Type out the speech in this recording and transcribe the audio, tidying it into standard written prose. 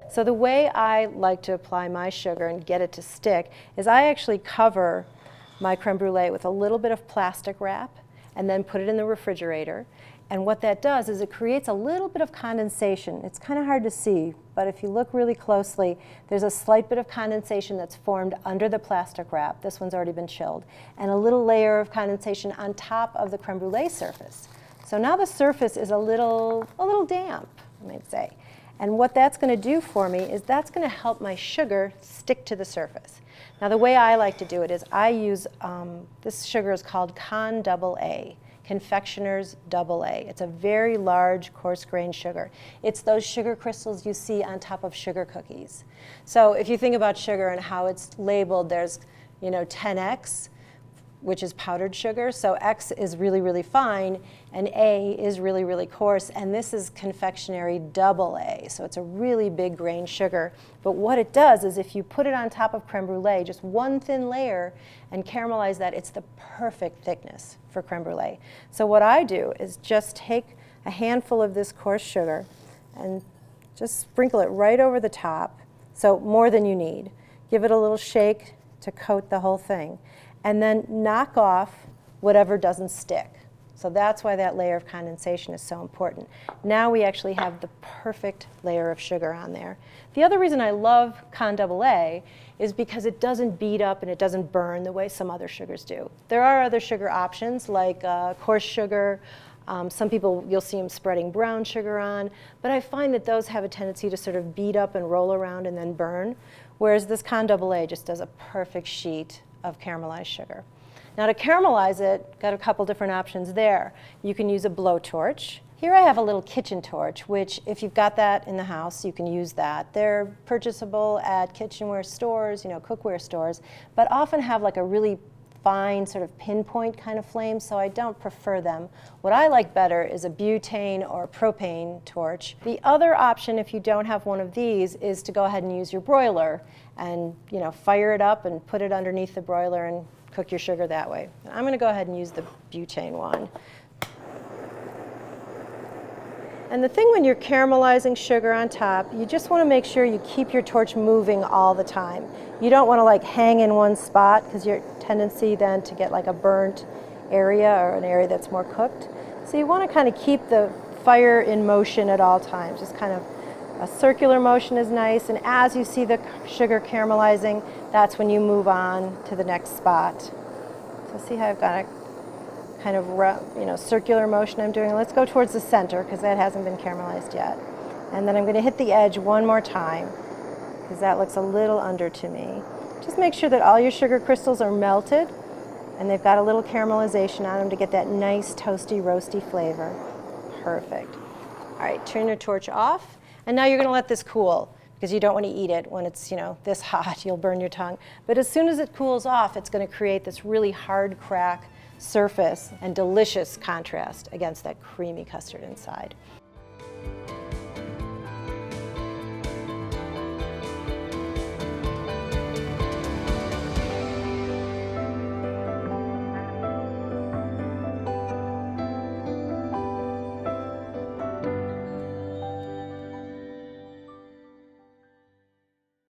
So the way I like to apply my sugar and get it to stick is I actually cover my creme brulee with a little bit of plastic wrap and then put it in the refrigerator. And what that does is it creates a little bit of condensation. It's kind of hard to see, but if you look really closely, there's a slight bit of condensation that's formed under the plastic wrap. This one's already been chilled. And a little layer of condensation on top of the creme brulee surface. So now the surface is a little damp, I might say. And what that's going to do for me is that's going to help my sugar stick to the surface. Now the way I like to do it is I use, this sugar is called Con AA. Confectioner's AA. It's a very large, coarse-grained sugar. It's those sugar crystals you see on top of sugar cookies. So if you think about sugar and how it's labeled, there's 10X, which is powdered sugar. So X is really, really fine, and A is really, really coarse, and this is confectionery AA. So it's a really big grain sugar. But what it does is if you put it on top of creme brulee, just one thin layer, and caramelize that, it's the perfect thickness for creme brulee. So what I do is just take a handful of this coarse sugar and just sprinkle it right over the top, so more than you need. Give it a little shake to coat the whole thing. And then knock off whatever doesn't stick. So that's why that layer of condensation is so important. Now we actually have the perfect layer of sugar on there. The other reason I love Con AA is because it doesn't beat up and it doesn't burn the way some other sugars do. There are other sugar options like coarse sugar. Some people, you'll see them spreading brown sugar on, but I find that those have a tendency to sort of beat up and roll around and then burn, whereas this Con AA just does a perfect sheet of caramelized sugar. Now to caramelize it, got a couple different options there. You can use a blowtorch. Here I have a little kitchen torch, which if you've got that in the house, you can use that. They're purchasable at kitchenware stores, cookware stores, but often have like a really fine sort of pinpoint kind of flame, so I don't prefer them. What I like better is a butane or propane torch. The other option, if you don't have one of these, is to go ahead and use your broiler and fire it up and put it underneath the broiler and cook your sugar that way. I'm going to go ahead and use the butane one. And the thing when you're caramelizing sugar on top, you just want to make sure you keep your torch moving all the time. You don't want to like hang in one spot because your tendency then to get like a burnt area or an area that's more cooked. So you want to kind of keep the fire in motion at all times. Just kind of a circular motion is nice, and as you see the sugar caramelizing, that's when you move on to the next spot. So see how I've got a kind of circular motion I'm doing. Let's go towards the center because that hasn't been caramelized yet. And then I'm going to hit the edge one more time because that looks a little under to me. Just make sure that all your sugar crystals are melted and they've got a little caramelization on them to get that nice toasty, roasty flavor. Perfect. All right, turn your torch off. And now you're going to let this cool because you don't want to eat it when it's this hot. You'll burn your tongue. But as soon as it cools off, it's going to create this really hard crack surface and delicious contrast against that creamy custard inside.